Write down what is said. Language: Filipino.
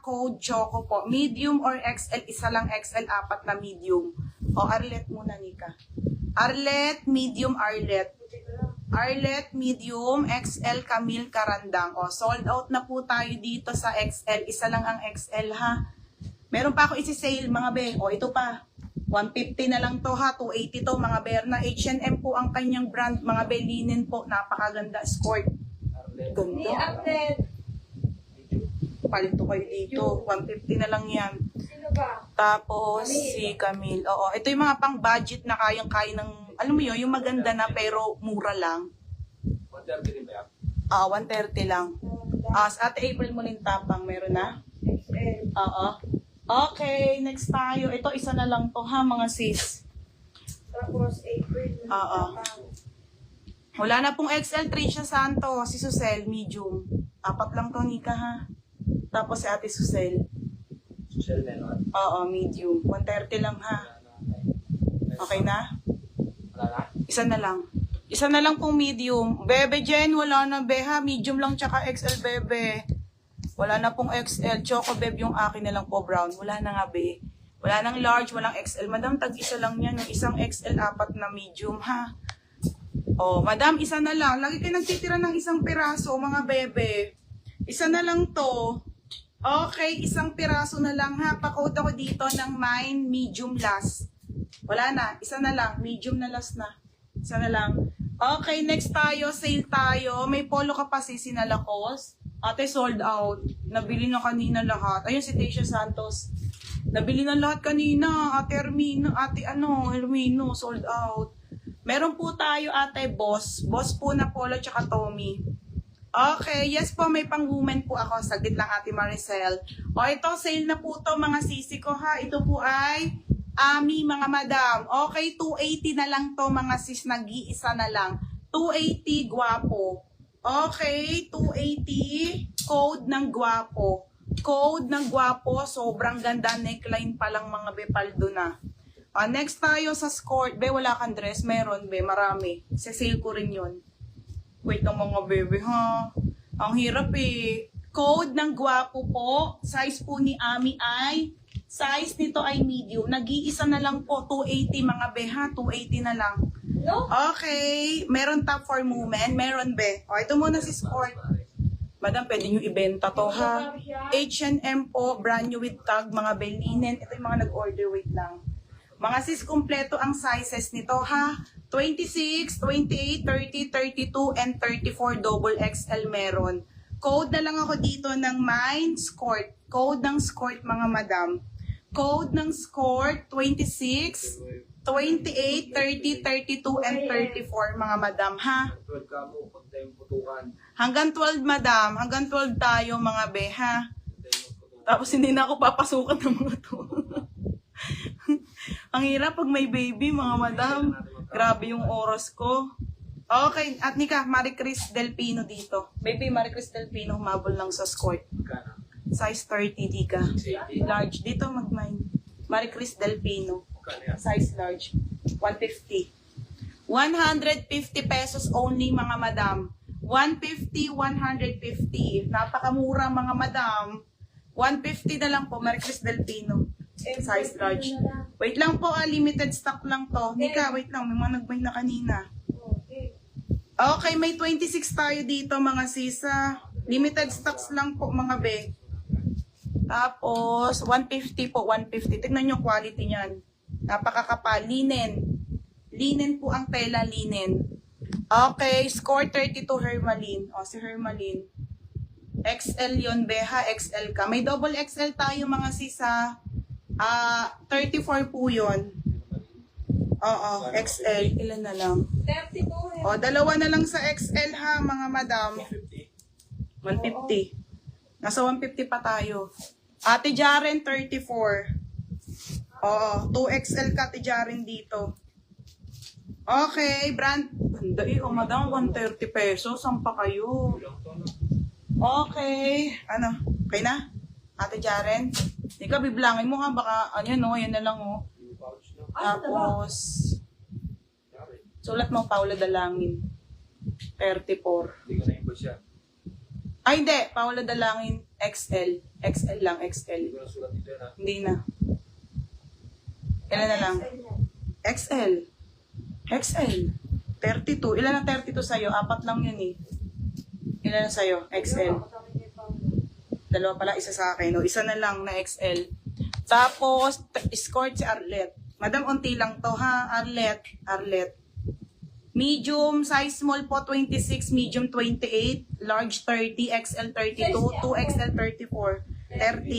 code Choco po. Medium or XL, isa lang XL, apat na medium. O, Arlet muna, Nika. Arlet, medium, Arlet. Arlet, medium, XL, Camille, Karandang. O, sold out na po tayo dito sa XL. Isa lang ang XL, ha. Meron pa ako isi-sale, mga be. O, ito pa. 150 na lang to, ha. 280 to, mga Berna. H&M po ang kanyang brand. Mga be, linen po. Napakaganda. Skort. Ganda. Palito kayo dito. 150 na lang yan. Sino ba? Tapos, si Camille. Oo, ito yung mga pang-budget na kayang-kaya ng, alam mo yun, yung maganda na pero mura lang. 130 din ba yan? 130 lang. Sa Ate April mo tapang, meron na? XL. Oo. Okay, next tayo. Ito, isa na lang to ha, mga sis. Tapos April. Oo. Wala na pong XL, Tricia Santos, si Susel, medium. Apat lang to, Nika ha. Tapos si Ate Susel. Social meron. Oo, medium. 130 lang ha. Okay na? Wala na? Isa na lang. Isa na lang pong medium. Bebe Jen, wala na be ha. Medium lang tsaka XL bebe. Wala na pong XL. Choco bebe yung akin na lang po brown. Wala na nga be. Wala nang large, walang XL. Madam, tag-isa lang yan. Yung isang XL, apat na medium ha. Oh, madam, isa na lang. Lagi kayo nagtitira ng isang piraso, mga bebe. Isa na lang to. Okay, isang piraso na lang ha. Pakode ako dito ng mine, medium last. Wala na, isa na lang. Medium na last na. Isa na lang. Okay, next tayo, sale tayo. May polo ka pa si Sinalacos. Ate, sold out. Nabili na kanina lahat. Ayun, si Tasia Santos. Nabili na lahat kanina. Ate Hermino, Hermino, sold out. Meron po tayo, ate, boss. Boss po na polo tsaka Tommy. Okay, yes po, may pang-women po ako. Saglit lang, ate Maricel. O, ito, sale na po to mga sisi ko, ha. Ito po ay Ami, mga madam. Okay, 280 na lang to, mga sis. Nag-iisa na lang. 280, guwapo. Okay, 280. Code ng guwapo. Code ng guwapo. Sobrang ganda. Neckline pa lang, mga bepaldo na. Next tayo sa skirt. Be, wala kang dress. Meron, be. Marami. Sale ko rin yun. Wait ng mga bebe, ha? Ang hirap, eh. Code ng guwapo po. Size po ni Ami ay, size nito ay medium. Nag-iisa na lang po. 280, mga be, ha? 280 na lang. No? Okay. Meron top for women. Meron, be. O, ito muna si skirt. Madam, pwede nyo ibenta to, ha? H&M po. Brand new with tag. Mga belinen. Ito yung mga nag-order. Wait lang. Mga sis, kumpleto ang sizes nito, ha? 26, 28, 30, 32, and 34 double XL meron. Code na lang ako dito ng mine skirt. Code ng skirt, mga madam. Code ng skirt, 26, 28, 30, 32, and 34, mga madam, ha? 12 ka mo, punta yung putukan. Hanggang 12, madam. Hanggang 12 tayo, mga be, ha? Punta yung putukan. Tapos hindi na ako papasukan ng mga to. Ang hirap pag may baby, mga madam. Grabe yung oras ko. Okay, at Nika, Marie Chris Del Pino dito. Baby, Marie Chris Del Pino, humabol lang sa skirt. Magkano? Size 30, Nika. 680. Large. Dito mag-mine. Marie Chris Del Pino. Magkano yan? Size large. 150. 150 pesos only, mga madam. 150, 150. Napakamura, mga madam. 150 na lang po, Marie Chris Del Pino. Size large. Wait lang po, limited stock lang to. Nika, wait lang, may mga nag-buy na kanina. Okay. Okay, may 26 tayo dito, mga sisa. Limited stocks lang po, mga be. Tapos, 150 po, 150. Tignan nyo quality niyan. Napakakapal. Linen. Linen po ang tela, linen. Okay, score 32 Hermalin. O, si Hermalin. XL yon beha, XL ka. May double XL tayo, mga sisa. 34 po yun. Oo, XL. Ilan na lang? 32. O, dalawa na lang sa XL, ha, mga madam. 150. Nasa 150 pa tayo. Ate Jaren, 34. Oo, 2XL ka, Ate Jaren dito. Okay, brand. Ganda eh, madam, 130 pesos. Saan pa kayo? Okay. Ano? Okay na? Ate Jaren? Hindi ka, biblangin mo ha. Baka, yan na lang oh. Tapos, sulat mo, Paula Dalangin. 34. Hindi ko na-invoice yan. Ay, hindi. Paula Dalangin. XL. XL lang, Hindi XL. ko na sulat dito yan ha. Hindi na. Ilan na lang? XL. XL. 32. Ilan na 32 sa'yo? 4 lang yun eh. Ilan na sa'yo? XL. Dalawa pala, isa sa akin. O, isa na lang na XL. Tapos, escort si Arlet. Madam, unti lang to ha, Arlet. Arlet. Medium, size small po 26, medium 28, large 30, XL 32, 2XL 34, 30.